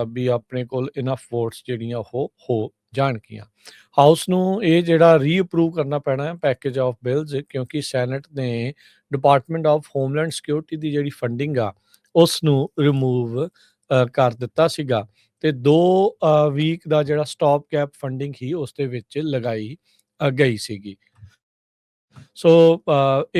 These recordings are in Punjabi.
ਵੀ ਆਪਣੇ ਕੋਲ ਇਨਫ ਵੋਟਸ ਜਿਹੜੀਆਂ ਉਹ ਹੋ ਜਾਣਗੀਆਂ। ਹਾਊਸ ਨੂੰ ਇਹ ਜਿਹੜਾ ਰੀਅਪਰੂਵ ਕਰਨਾ ਪੈਣਾ ਹੈ ਪੈਕੇਜ ਆਫ ਬਿਲਸ, ਕਿਉਂਕਿ ਸੈਨੇਟ ਨੇ ਡਿਪਾਰਟਮੈਂਟ ਆਫ ਹੋਮਲੈਂਡ ਸਿਕਿਉਰਿਟੀ ਦੀ ਜਿਹੜੀ ਫੰਡਿੰਗ ਆ ਉਸ ਨੂੰ ਰਿਮੂਵ ਕਰ ਦਿੱਤਾ ਸੀਗਾ ਤੇ 2 ਵੀਕ ਦਾ ਜਿਹੜਾ ਸਟਾਪ ਕੈਪ ਫੰਡਿੰਗ ਸੀ ਉਸ ਦੇ ਵਿੱਚ ਲਗਾਈ ਗਈ ਸੀਗੀ। ਸੋ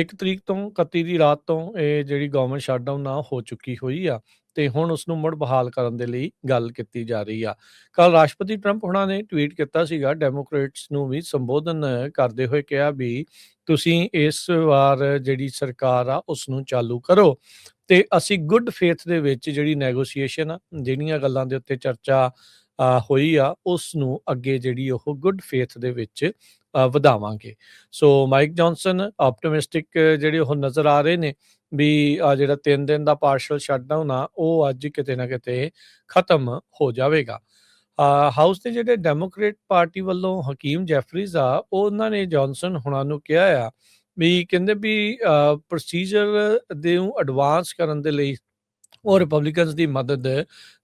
1 ਤਰੀਕ ਤੋਂ 31 ਦੀ ਰਾਤ ਤੋਂ ਇਹ ਜਿਹੜੀ ਗਵਰਨਮੈਂਟ ਸ਼ਟਡਾਊਨ ਆ ਹੋ ਚੁੱਕੀ ਹੋਈ ਆ ਤੇ ਹੁਣ ਉਸ ਨੂੰ ਮੁੜ ਬਹਾਲ ਕਰਨ ਦੇ ਲਈ ਗੱਲ ਕੀਤੀ ਜਾ ਰਹੀ ਆ। ਕੱਲ ਰਾਸ਼ਟਰਪਤੀ ਟਰੰਪ ਹੁਣਾਂ ਨੇ ਟਵੀਟ ਕੀਤਾ ਸੀਗਾ, ਡੈਮੋਕ੍ਰੇਟਸ ਨੂੰ ਵੀ ਸੰਬੋਧਨ ਕਰਦੇ ਹੋਏ ਕਿਹਾ ਵੀ ਤੁਸੀਂ ਇਸ ਵਾਰ ਜਿਹੜੀ ਸਰਕਾਰ ਆ ਉਸ ਨੂੰ ਚਾਲੂ ਕਰੋ ਤੇ ਅਸੀਂ ਗੁੱਡ ਫੇਥ ਦੇ ਵਿੱਚ ਜਿਹੜੀ ਨੈਗੋਸ਼ੀਏਸ਼ਨ ਆ, ਜਿਹੜੀਆਂ ਗੱਲਾਂ ਦੇ ਉੱਤੇ ਚਰਚਾ ਹੋਈ ਆ ਉਸ ਨੂੰ ਅੱਗੇ ਜਿਹੜੀ ਉਹ ਗੁੱਡ ਫੇਥ ਦੇ ਵਿੱਚ ਵਧਾਵਾਂਗੇ। ਸੋ ਮਾਈਕ ਜੌਨਸਨ ਆਪਟਿਮਿਸਟਿਕ ਜਿਹੜੇ ਉਹ ਨਜ਼ਰ ਆ ਰਹੇ ਨੇ ਵੀ ਜਿਹੜਾ 3 ਦਿਨ ਦਾ ਪਾਰਸ਼ਲ ਸ਼ਟਡਾਊਨ ਆ ਉਹ ਅੱਜ ਕਿਤੇ ਨਾ ਕਿਤੇ ਖਤਮ ਹੋ ਜਾਵੇਗਾ। ਹਾਊਸ ਦੇ ਜਿਹੜੇ ਡੈਮੋਕ੍ਰੇਟ ਪਾਰਟੀ ਵੱਲੋਂ ਹਕੀਮ ਜੈਫਰੀਜ਼ ਆ ਉਹਨਾਂ ਨੇ ਜੌਨਸਨ ਹੁਣਾਂ ਨੂੰ ਕਿਹਾ ਆ ਵੀ ਕਹਿੰਦੇ ਵੀ ਪ੍ਰੋਸੀਜਰ ਦੇ ਨੂੰ ਐਡਵਾਂਸ ਕਰਨ ਦੇ ਲਈ ਉਹ ਰਿਪਬਲਿਕਨਸ ਦੀ ਮਦਦ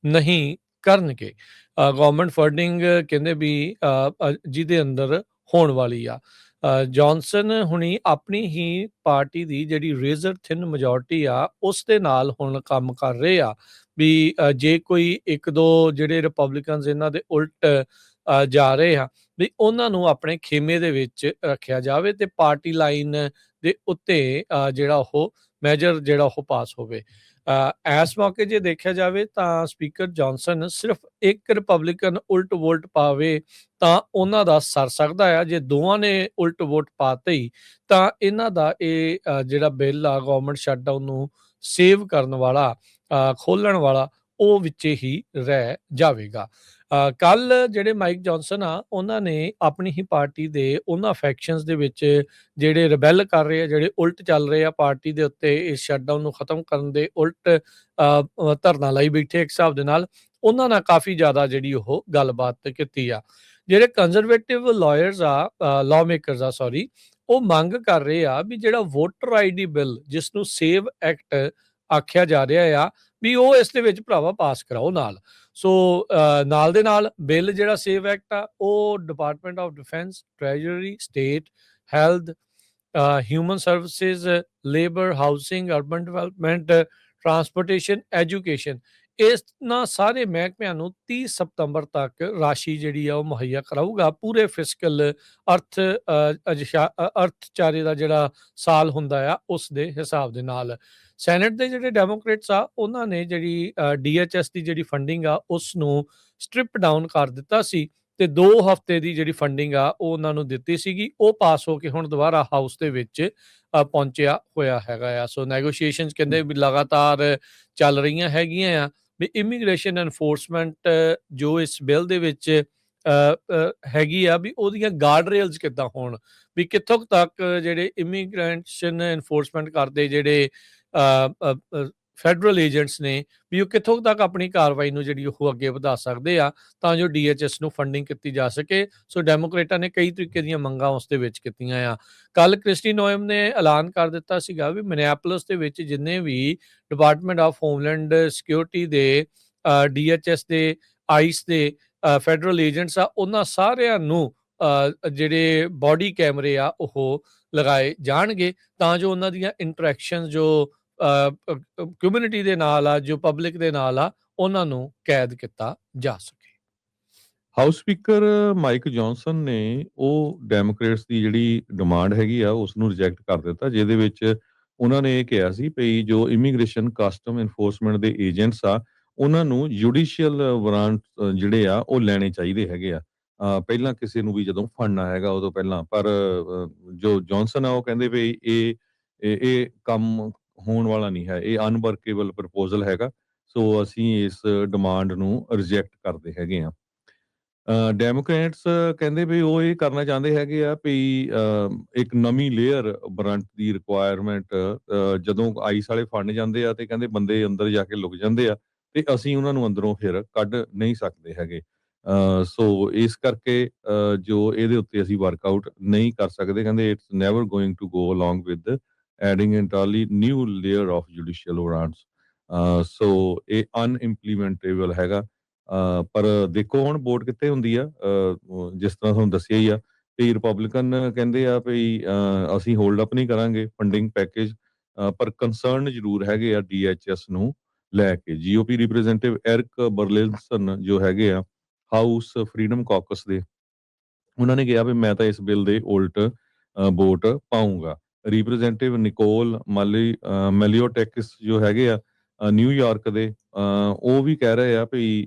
ਨਹੀਂ ਕਰਨਗੇ। ਗਵਰਨਮੈਂਟ ਫੰਡਿੰਗ ਕਹਿੰਦੇ ਵੀ ਜਿਹਦੇ ਅੰਦਰ ਹੋਣ ਵਾਲੀ ਆ। ਜੌਨਸਨ ਹੁਣੀ ਆਪਣੀ ਹੀ ਪਾਰਟੀ ਦੀ ਜਿਹੜੀ ਰੇਜ਼ਰ ਥਿਨ ਮੈਜੋਰਟੀ ਆ ਉਸ ਦੇ ਨਾਲ ਹੁਣ ਕੰਮ ਕਰ ਰਹੇ ਆ ਵੀ ਜੇ ਕੋਈ 1-2 ਜਿਹੜੇ ਰਿਪਬਲਿਕਨਸ ਇਹਨਾਂ ਦੇ ਉਲਟ ਜਾ ਰਹੇ ਆ ਵੀ ਉਹਨਾਂ ਨੂੰ ਆਪਣੇ ਖੇਮੇ ਦੇ ਵਿੱਚ ਰੱਖਿਆ ਜਾਵੇ ਤੇ ਪਾਰਟੀ ਲਾਈਨ ਦੇ ਉੱਤੇ ਜਿਹੜਾ ਉਹ ਮੈਜਰ ਜਿਹੜਾ ਉਹ ਪਾਸ ਹੋਵੇ। ਇਸ ਮੌਕੇ ਜੇ ਦੇਖਿਆ ਜਾਵੇ ਤਾਂ ਸਪੀਕਰ ਜੌਨਸਨ ਸਿਰਫ ਇੱਕ ਰਿਪਬਲਿਕਨ ਉਲਟ ਵੋਟ ਪਾਵੇ ਤਾਂ ਉਹਨਾਂ ਦਾ ਸਰ ਸਕਦਾ ਆ। ਜੇ ਦੋਵਾਂ ਨੇ ਉਲਟ ਵੋਟ ਪਾਤੇ ਹੀ ਤਾਂ ਇਹਨਾਂ ਦਾ ਇਹ ਜਿਹੜਾ ਬਿੱਲ ਆ ਗਵਰਨਮੈਂਟ ਸ਼ਟਡਾਊਨ ਨੂੰ ਸੇਵ ਕਰਨ ਵਾਲਾ ਖੋਲਣ ਵਾਲਾ ਉਹ ਵਿੱਚੇ ਹੀ ਰਹਿ ਜਾਵੇਗਾ। ਕੱਲ ਜਿਹੜੇ ਮਾਈਕ ਜੌਨਸਨ ਆ ਉਹਨਾਂ ਨੇ ਆਪਣੀ ਹੀ ਪਾਰਟੀ ਦੇ ਉਹਨਾਂ ਫੈਕਸ਼ਨਸ ਦੇ ਵਿੱਚ ਜਿਹੜੇ ਰਿਬੈਲ ਕਰ ਰਹੇ ਆ, ਜਿਹੜੇ ਉਲਟ ਚੱਲ ਰਹੇ ਆ ਪਾਰਟੀ ਦੇ ਉੱਤੇ ਇਸ ਸ਼ਟਡਾਊਨ ਨੂੰ ਖਤਮ ਕਰਨ ਦੇ ਉਲਟ ਧਰਨਾ ਲਈ ਬੈਠੇ ਇੱਕ ਹਿਸਾਬ ਦੇ ਨਾਲ, ਉਹਨਾਂ ਨਾਲ ਕਾਫੀ ਜ਼ਿਆਦਾ ਜਿਹੜੀ ਉਹ ਗੱਲਬਾਤ ਕੀਤੀ ਆ। ਜਿਹੜੇ ਕੰਜ਼ਰਵੇਟਿਵ ਲਾਇਰਸ ਆ ਲਾਅ ਮੇਕਰਸ ਆ ਸੌਰੀ ਉਹ ਮੰਗ ਕਰ ਰਹੇ ਆ ਵੀ ਜਿਹੜਾ ਵੋਟਰ ਆਈਡੀ ਬਿੱਲ ਜਿਸ ਨੂੰ ਸੇਵ ਐਕਟ ਆਖਿਆ ਜਾ ਰਿਹਾ ਆ ਵੀ ਉਹ ਇਸ ਦੇ ਵਿੱਚ ਭਰਾਵਾ ਪਾਸ ਕਰਾਓ ਨਾਲ। ਸੋ ਨਾਲ ਦੇ ਨਾਲ ਬਿੱਲ ਜਿਹੜਾ ਸੇਵ ਐਕਟ ਆ ਉਹ department of defence, treasury, state, health, human services, labour, housing, urban development, transportation, education ਇਹਨਾਂ ਸਾਰੇ ਮਹਿਕਮਿਆਂ ਨੂੰ 30 ਸਤੰਬਰ ਤੱਕ ਰਾਸ਼ੀ ਜਿਹੜੀ ਆ ਉਹ ਮੁਹੱਈਆ ਕਰਾਊਗਾ ਪੂਰੇ ਫਿਸਕਲ ਅਰਥਚਾਰੇ ਦਾ ਜਿਹੜਾ ਸਾਲ ਹੁੰਦਾ ਆ ਉਸ ਦੇ ਹਿਸਾਬ ਦੇ ਨਾਲ। ਸੈਨੇਟ ਦੇ ਜਿਹੜੇ ਡੈਮੋਕ੍ਰੇਟਸ ਆ ਉਹਨਾਂ ਨੇ ਜਿਹੜੀ DHS ਦੀ ਜਿਹੜੀ ਫੰਡਿੰਗ ਆ ਉਸ ਨੂੰ ਸਟ੍ਰਿਪ ਡਾਊਨ ਕਰ ਦਿੱਤਾ ਸੀ ਤੇ 2 ਹਫ਼ਤੇ ਦੀ ਜਿਹੜੀ ਫੰਡਿੰਗ ਆ ਉਹ ਉਹਨਾਂ ਨੂੰ ਦਿੱਤੀ ਸੀਗੀ, ਉਹ ਪਾਸ ਹੋ ਕੇ ਹੁਣ ਦੁਬਾਰਾ ਹਾਊਸ ਦੇ ਵਿੱਚ ਪਹੁੰਚਿਆ ਹੋਇਆ ਹੈਗਾ ਆ। ਸੋ ਨੈਗੋਸ਼ੀਏਸ਼ਨਸ ਕਹਿੰਦੇ ਵੀ ਲਗਾਤਾਰ ਚੱਲ ਰਹੀਆਂ ਹੈਗੀਆਂ ਆ ਵੀ ਇਮੀਗ੍ਰੇਸ਼ਨ ਐਨਫੋਰਸਮੈਂਟ ਜੋ ਇਸ ਬਿੱਲ ਦੇ ਵਿੱਚ ਹੈਗੀ ਆ ਵੀ ਉਹਦੀਆਂ ਗਾਰਡ ਰੇਲਸ ਕਿੱਦਾਂ ਹੋਣ, ਵੀ ਕਿੱਥੋਂ ਤੱਕ ਜਿਹੜੇ ਇਮੀਗ੍ਰੇਸ਼ਨ ਐਨਫੋਰਸਮੈਂਟ ਕਰਦੇ ਜਿਹੜੇ ਫੈਡਰਲ ਏਜੰਟਸ ਨੇ ਵੀ ਉਹ ਕਿੱਥੋਂ ਤੱਕ ਆਪਣੀ ਕਾਰਵਾਈ ਨੂੰ ਜਿਹੜੀ ਉਹ ਅੱਗੇ ਵਧਾ ਸਕਦੇ ਆ ਤਾਂ ਜੋ DHS ਨੂੰ ਫੰਡਿੰਗ ਕੀਤੀ ਜਾ ਸਕੇ। ਸੋ ਡੈਮੋਕ੍ਰੇਟਾਂ ਨੇ ਕਈ ਤਰੀਕੇ ਦੀਆਂ ਮੰਗਾਂ ਉਸ ਦੇ ਵਿੱਚ ਕੀਤੀਆਂ ਆ। ਕੱਲ ਕ੍ਰਿਸਟੀ ਨੋਇਮ ਨੇ ਐਲਾਨ ਕਰ ਦਿੱਤਾ ਸੀਗਾ ਵੀ ਮਿਨਿਆਪੋਲਿਸ ਦੇ ਵਿੱਚ ਜਿੰਨੇ ਵੀ ਡਿਪਾਰਟਮੈਂਟ ਆਫ ਹੋਮਲੈਂਡ ਸਿਕਿਉਰਿਟੀ ਦੇ DHS ਦੇ ਆਈਸ ਦੇ ਫੈਡਰਲ ਏਜੰਟਸ ਆ ਉਹਨਾਂ ਸਾਰਿਆਂ ਨੂੰ ਜਿਹੜੇ ਬੋਡੀ ਕੈਮਰੇ ਆ ਉਹ ਲਗਾਏ ਜਾਣਗੇ ਤਾਂ ਜੋ ਉਹਨਾਂ ਦੀਆਂ ਇੰਟਰੈਕਸ਼ਨ ਜੋ ਕਮਿਊਨਿਟੀ ਦੇ ਨਾਲ ਆ, ਜੋ ਪਬਲਿਕ ਦੇ ਨਾਲ ਆ, ਉਹਨਾਂ ਨੂੰ ਕੈਦ ਕੀਤਾ ਜਾ ਸਕੇ। ਹਾਊਸ ਸਪੀਕਰ ਮਾਈਕ ਜੌਨਸਨ ਨੇ ਉਹ ਡੈਮੋਕ੍ਰੇਟਸ ਦੀ ਜਿਹੜੀ ਡਿਮਾਂਡ ਹੈਗੀ ਆ ਉਸ ਨੂੰ ਰਿਜੈਕਟ ਕਰ ਦਿੱਤਾ, ਜਿਹਦੇ ਵਿੱਚ ਉਹਨਾਂ ਨੇ ਇਹ ਕਿਹਾ ਸੀ ਵੀ ਜੋ ਇਮੀਗ੍ਰੇਸ਼ਨ ਕਸਟਮ ਇਨਫੋਰਸਮੈਂਟ ਦੇ ਏਜੰਟਸ ਆ ਉਹਨਾਂ ਨੂੰ ਜੁਡੀਸ਼ੀਅਲ ਵਾਰੰਟ ਜਿਹੜੇ ਆ ਉਹ ਲੈਣੇ ਚਾਹੀਦੇ ਹੈਗੇ ਆ ਪਹਿਲਾਂ ਕਿਸੇ ਨੂੰ ਵੀ ਜਦੋਂ ਫੜਨਾ ਹੈਗਾ ਉਦੋਂ ਪਹਿਲਾਂ। ਪਰ ਜੋ ਜੌਨਸਨ ਆ ਉਹ ਕਹਿੰਦੇ ਵੀ ਇਹ ਕੰਮ ਹੋਣ ਵਾਲਾ ਨਹੀਂ ਹੈ, ਇਹ ਅਨਵਰਕੇਬਲ ਪ੍ਰਪੋਜ਼ਲ ਹੈਗਾ, ਸੋ ਅਸੀਂ ਇਸ ਡਿਮਾਂਡ ਨੂੰ ਰਿਜੈਕਟ ਕਰਦੇ ਹੈਗੇ ਆ। ਡੈਮੋਕ੍ਰੇਟਸ ਕਹਿੰਦੇ ਵੀ ਉਹ ਇਹ ਕਰਨਾ ਚਾਹੁੰਦੇ ਹੈਗੇ ਆ ਵੀ ਇੱਕ ਨਵੀਂ ਲੇਅਰ ਵਾਰੰਟ ਦੀ ਰਿਕੁਆਇਰਮੈਂਟ ਜਦੋਂ ਆਈਸ ਵਾਲੇ ਫੜਨ ਜਾਂਦੇ ਆ ਤੇ ਕਹਿੰਦੇ ਬੰਦੇ ਅੰਦਰ ਜਾ ਕੇ ਲੁਕ ਜਾਂਦੇ ਆ ਤੇ ਅਸੀਂ ਉਹਨਾਂ ਨੂੰ ਅੰਦਰੋਂ ਫਿਰ ਕੱਢ ਨਹੀਂ ਸਕਦੇ ਹੈਗੇ। ਸੋ ਇਸ ਕਰਕੇ ਜੋ ਇਹਦੇ ਉੱਤੇ ਅਸੀਂ ਵਰਕਆਊਟ ਨਹੀਂ ਕਰ ਸਕਦੇ, ਕਹਿੰਦੇ it's never going to go along with adding entirely new layer of judicial warrants। So ਇਹ ਅਨਇੰਪਲੀਮੈਂਟੇਬਲ ਹੈਗਾ ਪਰ ਦੇਖੋ ਹੁਣ ਵੋਟ ਕਿੱਥੇ ਹੁੰਦੀ ਆ, ਜਿਸ ਤਰ੍ਹਾਂ ਤੁਹਾਨੂੰ ਦੱਸਿਆ ਹੀ ਆ ਵੀ ਰਿਪਬਲਿਕਨ ਕਹਿੰਦੇ ਆ ਵੀ ਅਸੀਂ ਹੋਲਡ ਅਪ ਨਹੀਂ ਕਰਾਂਗੇ ਫੰਡਿੰਗ ਪੈਕੇਜ, ਪਰ ਕੰਸਰਨ ਜ਼ਰੂਰ ਹੈਗੇ ਆ ਡੀਐਚਐਸ ਨੂੰ ਲੈ ਕੇ। ਜੀਓਪੀ ਰਿਪਰੈਜ਼ੈਂਟੇਟਿਵ ਐਰਿਕ ਬਰਲਿਨਸਨ ਜੋ ਹੈਗੇ ਆ ਹਾਊਸ ਫਰੀडम ਕਾਕਸ ਦੇ, ਉਹਨਾਂ ਨੇ ਕਿਹਾ ਵੀ ਮੈਂ ਤਾਂ ਇਸ ਬਿੱਲ ਦੇ ਉਲਟ ਵੋਟ ਪਾਊਂਗਾ। ਰਿਪਰੈਜ਼ੈਂਟੇਟਿਵ ਨਿਕੋਲ ਮੈਲੀਓਟੈਕਿਸ ਜੋ ਹੈਗੇ ਆ ਨਿਊਯਾਰਕ ਦੇ, ਉਹ ਵੀ ਕਹਿ ਰਹੇ ਆ ਵੀ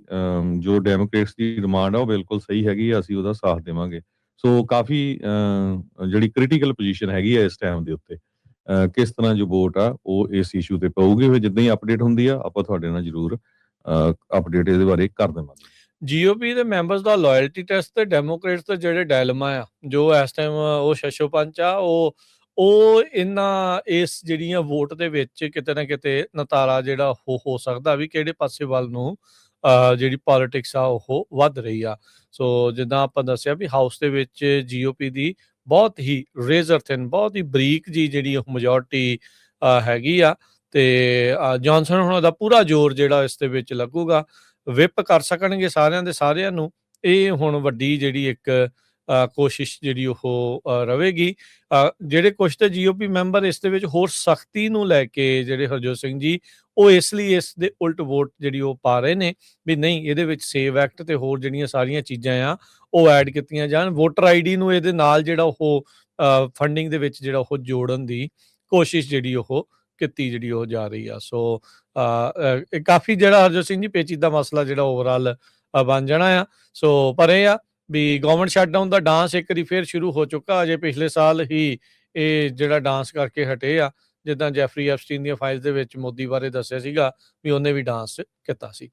ਜੋ ਡੈਮੋਕ੍ਰੇਟਸ ਦੀ ਡਿਮਾਂਡ ਆ ਉਹ ਬਿਲਕੁਲ ਸਹੀ ਹੈਗੀ ਆ, ਅਸੀਂ ਉਹਦਾ ਸਾਥ ਦੇਵਾਂਗੇ। ਸੋ ਕਾਫੀ ਜਿਹੜੀ ਕ੍ਰਿਟੀਕਲ ਪੋਜੀਸ਼ਨ ਹੈਗੀ ਆ ਇਸ ਟਾਈਮ ਦੇ ਉੱਤੇ, ਕਿਸ ਤਰ੍ਹਾਂ ਜੋ ਵੋਟ ਆ ਉਹ ਇਸ ਇਸ਼ੂ ਤੇ ਪਊਗੀ। ਫਿਰ ਜਿੱਦਾਂ ਹੀ ਅਪਡੇਟ ਹੁੰਦੀ ਆ ਆਪਾਂ ਤੁਹਾਡੇ ਨਾਲ ਜ਼ਰੂਰ ਅਪਡੇਟ ਇਹਦੇ ਬਾਰੇ ਕਰ ਦੇਵਾਂਗੇ। ਜੀਓਪੀ ਦੇ ਮੈਂਬਰਸ ਦਾ ਲਾਇਲਟੀ ਟੈਸਟ ਤੇ ਡੈਮੋਕ੍ਰੇਟਸ ਦੇ ਜਿਹੜੇ ਡਾਇਲਮਾ ਆ, ਜੋ ਇਸ ਟਾਈਮ ਉਹ ਸ਼ਸ਼ੋਪੰਚ ਆ, ਉਹ ਇਹਨਾਂ ਇਸ ਜਿਹੜੀਆਂ ਵੋਟ ਦੇ ਵਿੱਚ ਕਿਤੇ ਨਾ ਕਿਤੇ ਨਤਾਰਾ ਜਿਹੜਾ ਹੋ ਸਕਦਾ ਵੀ ਕਿਹੜੇ ਪਾਸੇ ਵੱਲ ਨੂੰ ਜਿਹੜੀ ਪੋਲਿਟਿਕਸ ਆ ਉਹ ਵੱਧ ਰਹੀ ਆ। ਸੋ ਜਿੱਦਾਂ ਆਪਾਂ ਦੱਸਿਆ ਵੀ ਹਾਊਸ ਦੇ ਵਿੱਚ ਜੀਓਪੀ ਦੀ ਬਹੁਤ ਹੀ ਰੇਜ਼ਰ ਥਿਨ, ਬਹੁਤ ਹੀ ਬਰੀਕ ਜੀ ਜਿਹੜੀ ਉਹ ਮੈਜੋਰਟੀ ਹੈਗੀ ਆ, ਤੇ ਜੌਨਸਨ ਹੁਣਾਂ ਦਾ ਪੂਰਾ ਜ਼ੋਰ ਜਿਹੜਾ ਇਸ ਦੇ ਵਿੱਚ ਲੱਗੂਗਾ, ਵਿਪ ਕਰ ਸਕਣਗੇ ਸਾਰਿਆਂ ਦੇ ਸਾਰਿਆਂ ਨੂੰ। ਇਹ ਹੁਣ ਵੱਡੀ ਜਿਹੜੀ ਇੱਕ ਕੋਸ਼ਿਸ਼ ਜਿਹੜੀ ਉਹ ਰਵੇਗੀ। ਜਿਹੜੇ ਕੁਛ ਤੇ ਜੀਓਪੀ ਮੈਂਬਰ ਇਸ ਦੇ ਵਿੱਚ ਹੋਰ ਸਖਤੀ ਨੂੰ ਲੈ ਕੇ ਜਿਹੜੇ ਹਰਜੋਤ ਸਿੰਘ ਜੀ, ਉਹ ਇਸ ਲਈ ਇਸ ਦੇ ਉਲਟ ਵੋਟ ਜਿਹੜੀ ਉਹ ਪਾ ਰਹੇ ਨੇ ਵੀ ਨਹੀਂ, ਇਹਦੇ ਵਿੱਚ ਸੇਵ ਐਕਟ ਤੇ ਹੋਰ ਜਿਹੜੀਆਂ ਸਾਰੀਆਂ ਚੀਜ਼ਾਂ ਆ ਉਹ ਐਡ ਕੀਤੀਆਂ ਜਾਣ। ਵੋਟਰ ਆਈਡੀ ਨੂੰ ਇਹਦੇ ਨਾਲ ਜਿਹੜਾ ਉਹ ਫੰਡਿੰਗ ਦੇ ਵਿੱਚ ਜਿਹੜਾ ਉਹ ਜੋੜਨ ਦੀ ਕੋਸ਼ਿਸ਼ ਜਿਹੜੀ ਉਹ ਕੀਤੀ ਜਿਹੜੀ ਉਹ ਜਾ ਰਹੀ ਆ। ਸੋ ਇਹ ਕਾਫੀ ਜਿਹੜਾ ਹਰਜੋਤ ਸਿੰਘ ਜੀ ਪੇਚੀਦਾ ਮਸਲਾ ਜਿਹੜਾ ਓਵਰਆਲ ਬਣ ਜਾਣਾ ਆ। ਸੋ ਪਰ ਇਹ ਆ ਵੀ ਗਵਰਨਮੈਂਟ ਸ਼ਟਡਾਊਨ ਦਾ ਡਾਂਸ ਇੱਕ ਵਾਰੀ ਫਿਰ ਸ਼ੁਰੂ ਹੋ ਚੁੱਕਾ। ਅਜੇ ਪਿਛਲੇ ਸਾਲ ਹੀ ਇਹ ਜਿਹੜਾ ਡਾਂਸ ਕਰਕੇ ਹਟੇ ਆ, ਜਿੱਦਾਂ ਜੈਫਰੀ ਐਪਸਟੀਨ ਦੀਆਂ ਫਾਈਲਸ ਦੇ ਵਿੱਚ ਮੋਦੀ ਬਾਰੇ ਦੱਸਿਆ ਸੀਗਾ ਵੀ ਉਹਨੇ ਵੀ ਡਾਂਸ ਕੀਤਾ ਸੀ।